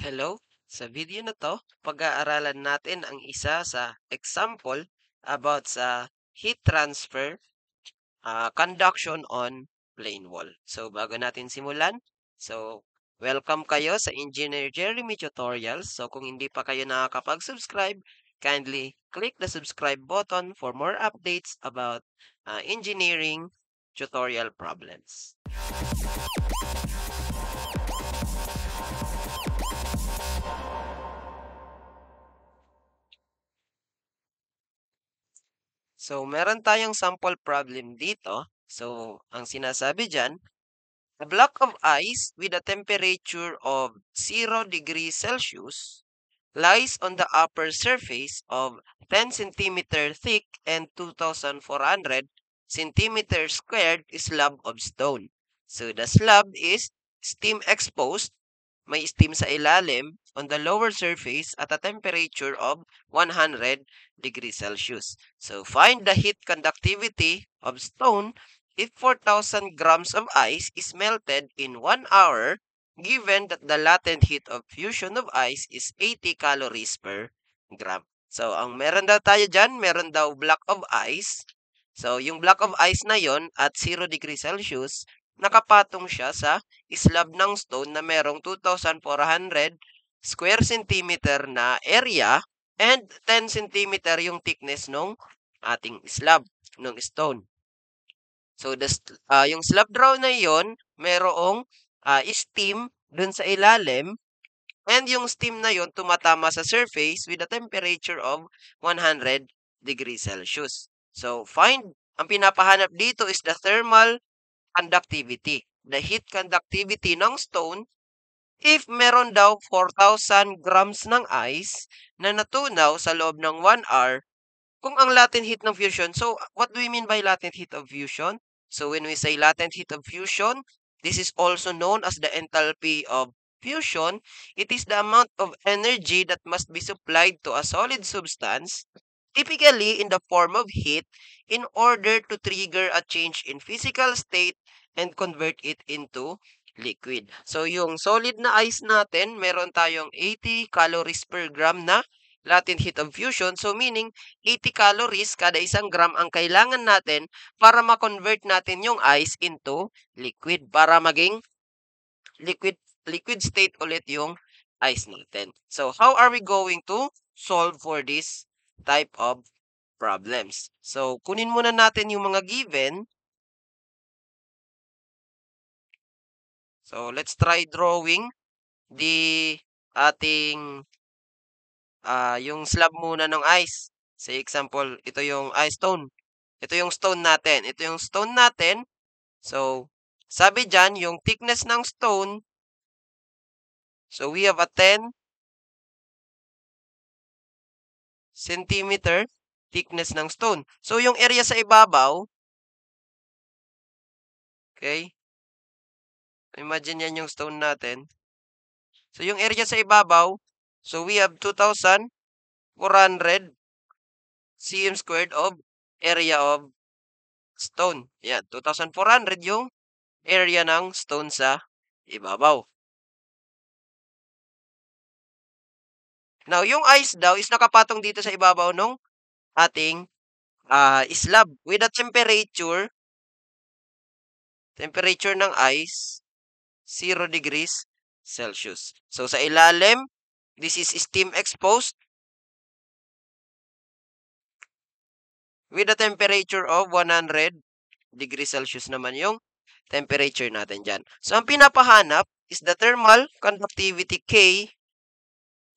Hello! Sa video na to, pag-aaralan natin ang isa sa example about sa heat transfer conduction on plane wall. So, bago natin simulan, welcome kayo sa Engineer Jeremy Tutorials. So, kung hindi pa kayo nakakapag-subscribe, kindly click the subscribe button for more updates about engineering tutorial problems. So, meron tayong sample problem dito. So, ang sinasabi dyan, a block of ice with a temperature of 0 degrees Celsius lies on the upper surface of 10 centimeter thick and 2,400 centimeter squared slab of stone. So, the slab is steam exposed, may steam sa ilalim on the lower surface at a temperature of 100 degrees Celsius. So, find the heat conductivity of stone if 4,000 grams of ice is melted in 1 hour, given that the latent heat of fusion of ice is 80 calories per gram. So, ang meron daw tayo dyan, meron daw block of ice. So, yung block of ice na yon at 0 degrees Celsius, nakapatong siya sa slab ng stone na merong 2,400 square centimeter na area and 10 centimeter yung thickness nung ating slab, nung stone. So, yung slab draw na yon merong steam dun sa ilalim and yung steam na yon tumatama sa surface with a temperature of 100 degrees Celsius. So, ang pinapahanap dito is the thermal conductivity. The heat conductivity ng stone if meron daw 4,000 grams ng ice na natunaw sa loob ng 1 hour kung ang latent heat ng fusion. So, what do we mean by latent heat of fusion? So, when we say latent heat of fusion, this is also known as the enthalpy of fusion. It is the amount of energy that must be supplied to a solid substance, typically in the form of heat, in order to trigger a change in physical state and convert it into liquid. So, yung solid na ice natin, meron tayong 80 calories per gram na latent heat of fusion. So, meaning, 80 calories kada isang gram ang kailangan natin para ma-convert natin yung ice into liquid, para maging liquid state ulit yung ice natin. So, how are we going to solve for this type of problems? So, kunin muna natin yung mga given. So, let's try drawing the ating yung slab muna ng ice. Say example, ito yung ice stone. Ito yung stone natin. Ito yung stone natin. So, sabi dyan, yung thickness ng stone, so we have a 10 centimeter thickness ng stone. So, yung area sa ibabaw, okay? Imagine yan yung stone natin. So, yung area sa ibabaw, so we have 2,400 cm squared of area of stone. Yan, 2,400 yung area ng stone sa ibabaw. Now, yung ice daw is nakapatong dito sa ibabaw ng ating slab with a temperature ng ice 0 degrees Celsius. So, sa ilalim, this is steam exposed with a temperature of 100 degrees Celsius naman yung temperature natin dyan. So, ang pinapahanap is the thermal conductivity K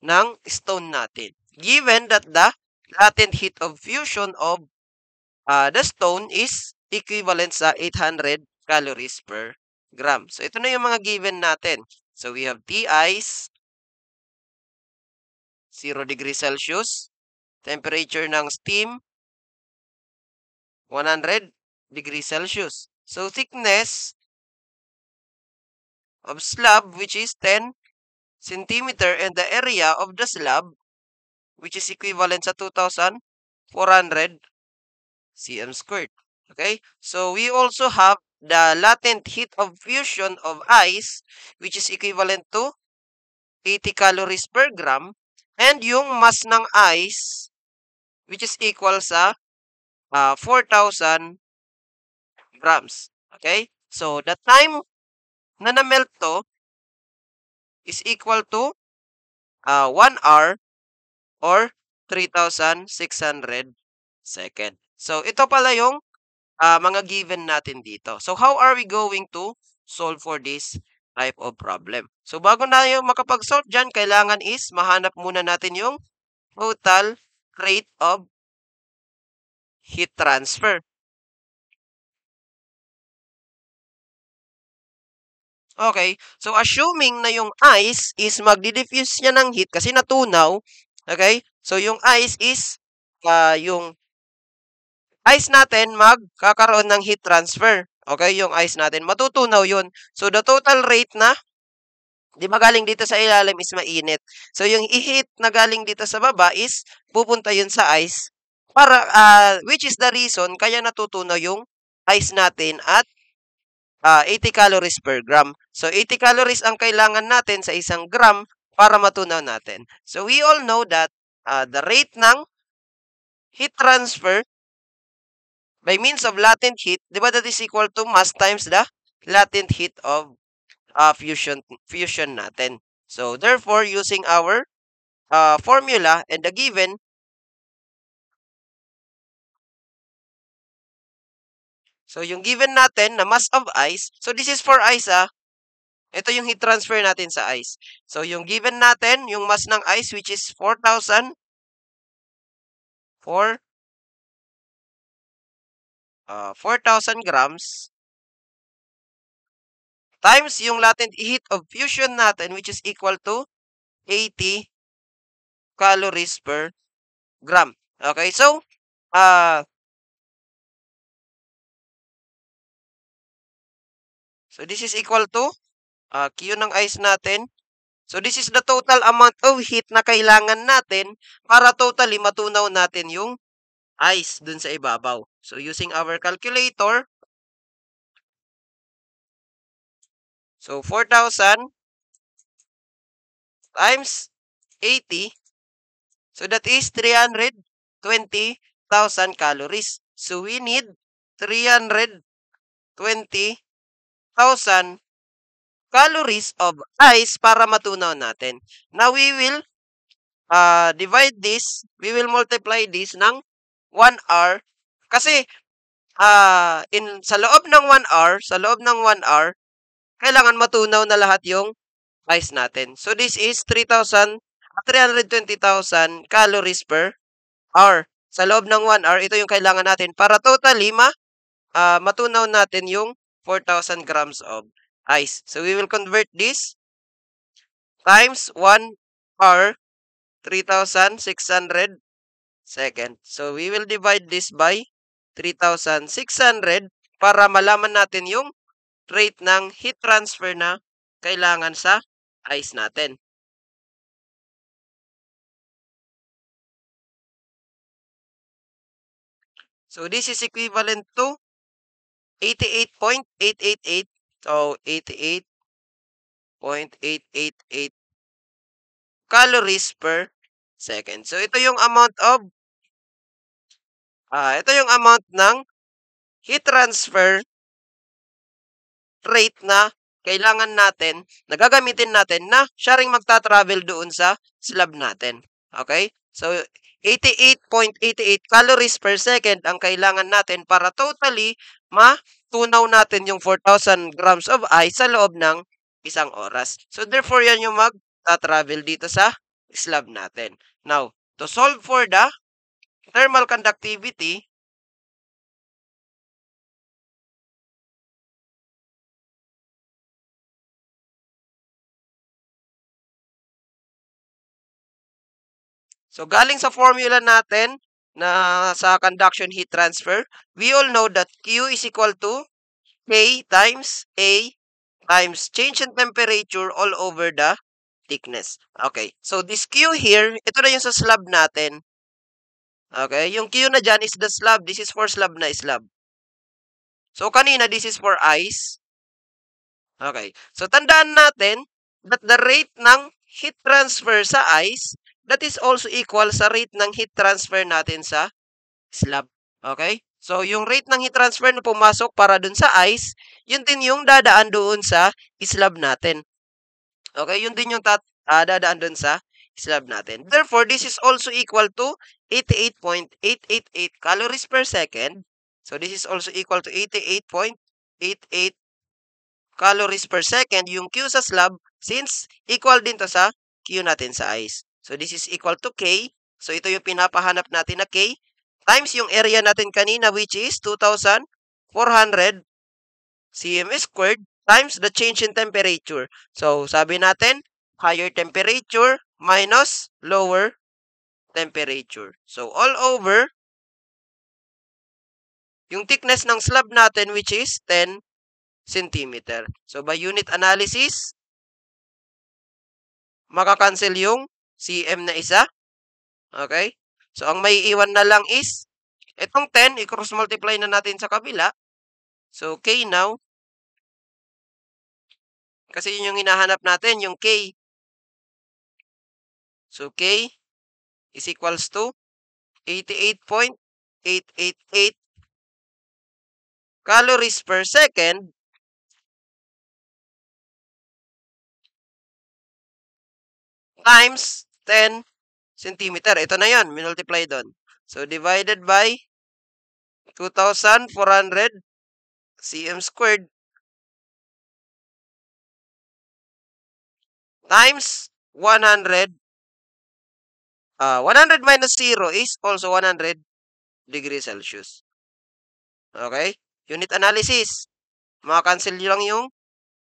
ng stone natin. Given that the latent heat of fusion of the stone is equivalent sa 800 calories per gram. So, ito na yung mga given natin. So, we have T ice, 0 degrees Celsius. Temperature ng steam, 100 degrees Celsius. So, thickness of slab, which is 10 centimeter, and the area of the slab, which is equivalent sa 2,400 cm squared. Okay? So, we also have the latent heat of fusion of ice, which is equivalent to 80 calories per gram, and yung mass ng ice, which is equal sa 4,000 grams. Okay? So, the time na na-melt to is equal to 1 hour or 3,600 second. So, ito pala yung mga given natin dito. So, how are we going to solve for this type of problem? So, bago na yung makapag-solve dyan, kailangan is mahanap muna natin yung total rate of heat transfer. Okay, so assuming na yung ice is magdi-diffuse niya ng heat kasi natunaw, okay? So, yung ice is, yung ice natin magkakaroon ng heat transfer. Okay, yung ice natin, matutunaw yun. So, the total rate na, di ba galing dito sa ilalim is mainit. So, yung heat na galing dito sa baba is pupunta yun sa ice para, which is the reason kaya natutunaw yung ice natin at 80 calories per gram. So, 80 calories ang kailangan natin sa isang gram para matunaw natin. So, we all know that the rate ng heat transfer by means of latent heat, di ba that is equal to mass times the latent heat of fusion natin. So, therefore, using our formula and the given, so yung given natin na mass of ice, so this is for ice ito yung heat transfer natin sa ice. So, yung given natin, yung mass ng ice which is 4,000 4,000 grams times yung latent heat of fusion natin which is equal to 80 calories per gram. Okay, so, this is equal to Q ng ice natin. So, this is the total amount of heat na kailangan natin para totally matunaw natin yung ice dun sa ibabaw. So, using our calculator, so 4,000 times 80, so that is 320,000 calories. So, we need 320,000 calories of ice para matunaw natin. Now, we will divide this, we will multiply this ng 1 hour. Kasi, sa loob ng 1 hour, kailangan matunaw na lahat yung ice natin. So, this is 320,000 calories per hour. Sa loob ng 1 hour, ito yung kailangan natin para totally matunaw natin yung 4,000 grams of ice. So, we will convert this times 1 hour, 3,600 second. So, we will divide this by 3,600 para malaman natin yung rate ng heat transfer na kailangan sa ice natin. So, this is equivalent to 88.888. So, 88.888 calories per second. So, ito yung amount ng heat transfer rate na kailangan natin, na gagamitin natin na siya ring magta-travel doon sa slab natin. Okay? So, 88.88 calories per second ang kailangan natin para totally matunaw natin yung 4,000 grams of ice sa loob ng isang oras. So, therefore, yan yung magta-travel dito sa slab natin. Now, to solve for the thermal conductivity, so galing sa formula natin na sa conduction heat transfer, we all know that Q is equal to K times A times change in temperature all over the thickness. Okay, so this Q here, ito na yung sa slab natin. Okay, yung Q na dyan is the slab. This is for slab na slab. So kanina, this is for ice. Okay, so tandaan natin that the rate ng heat transfer sa ice, that is also equal sa rate ng heat transfer natin sa slab. Okay? So, yung rate ng heat transfer na pumasok para dun sa ice, yun din yung dadaan doon sa slab natin. Okay? Yun din yung dadaan doon sa slab natin. Therefore, this is also equal to 88.888 calories per second. So, this is also equal to 88.88 calories per second yung Q sa slab since equal din to sa Q natin sa ice. So, this is equal to K. So, ito yung pinapahanap natin na K times yung area natin kanina which is 2,400 cm squared times the change in temperature. So, sabi natin, higher temperature minus lower temperature. So, all over yung thickness ng slab natin which is 10 centimeter. So, by unit analysis, makakancel yung cm na isa. Okay? So, ang may iwan na lang is, itong 10, i-cross multiply na natin sa kabila. So, K now, kasi yun yung hinahanap natin, yung K. So, K is equals to 88.888 calories per second times 10 centimeter. Ito na yan, minultiply doon. So, divided by 2,400 cm squared times 100. 100 minus 0 is also 100 degrees Celsius. Okay? Unit analysis. Maka-cancel nyo lang yung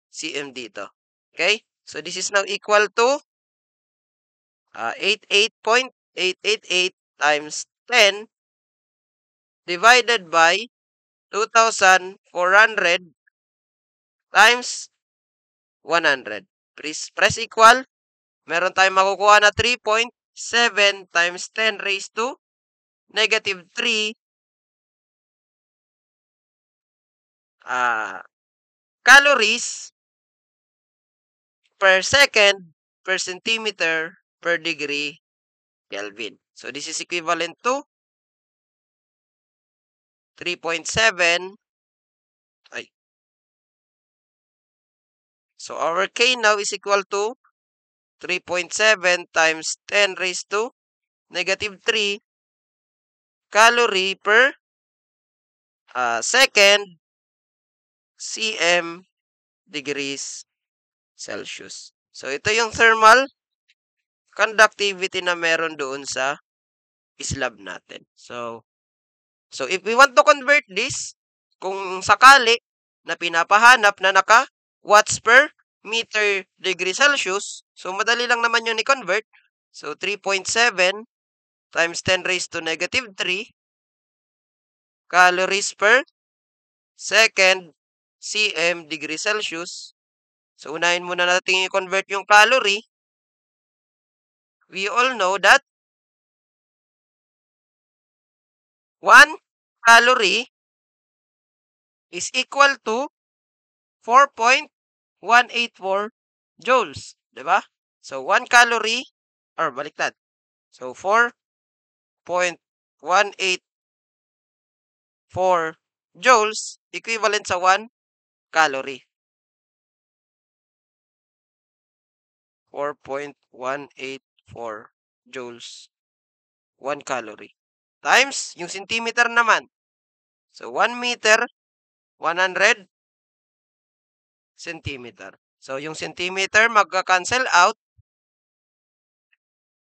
cm dito. Okay? So, this is now equal to 88.888 times 10 divided by 2,400 times 100. Press equal. Meron tayong makukuha na 3.7 times 10 raised to negative 3 calories per second per centimeter per degree Kelvin. So, this is equivalent to 3.7. So, our K now is equal to 3.7 times 10 raised to negative 3 calorie per second cm degrees Celsius. So, ito yung thermal conductivity na meron doon sa slab natin. So if we want to convert this, kung sakali na pinapahanap na naka watts per meter degree Celsius, so madali lang naman yun i-convert. So 3.7 times 10 raised to negative 3 calories per second cm degree Celsius. So unahin muna natin i-convert yung calorie. We all know that 1 calorie is equal to 4.184 joules. Diba? So, 1 calorie, or baliktad. So, 4.184 joules equivalent sa 1 calorie. 4.184 joules, 1 calorie. Times, yung centimeter naman. So, 1 meter, 100 centimeter. So, yung centimeter magka-cancel out.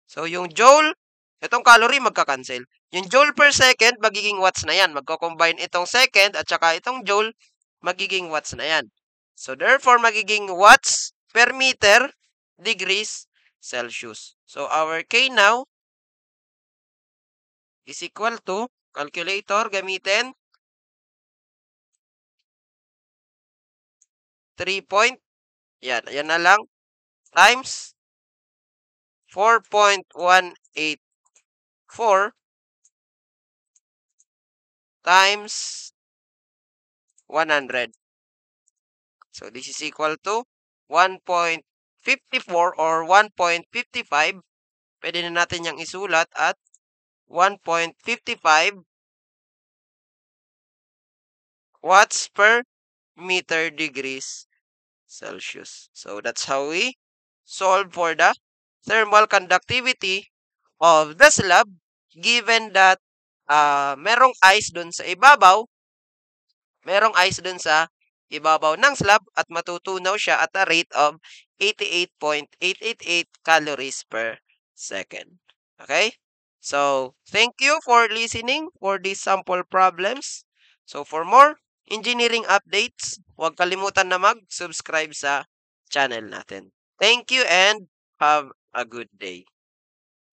So, yung joule, itong calorie magka-cancel. Yung joule per second, magiging watts na yan. Magko-combine itong second at saka itong joule, magiging watts na yan. So, therefore, magiging watts per meter degrees Celsius. So, our K now is equal to, calculator, gamitin, 3 point, yan na lang, times 4.184 times 100. So, this is equal to 1.4 54 or 1.55, pwede na natin yang isulat at 1.55 watts per meter degrees Celsius. So that's how we solve for the thermal conductivity of the slab given that merong ice dun sa ibabaw ng slab at matutunaw siya at a rate of 88.888 calories per second. Okay? So, thank you for listening for these sample problems. So, for more engineering updates, huwag kalimutan na mag-subscribe sa channel natin. Thank you and have a good day.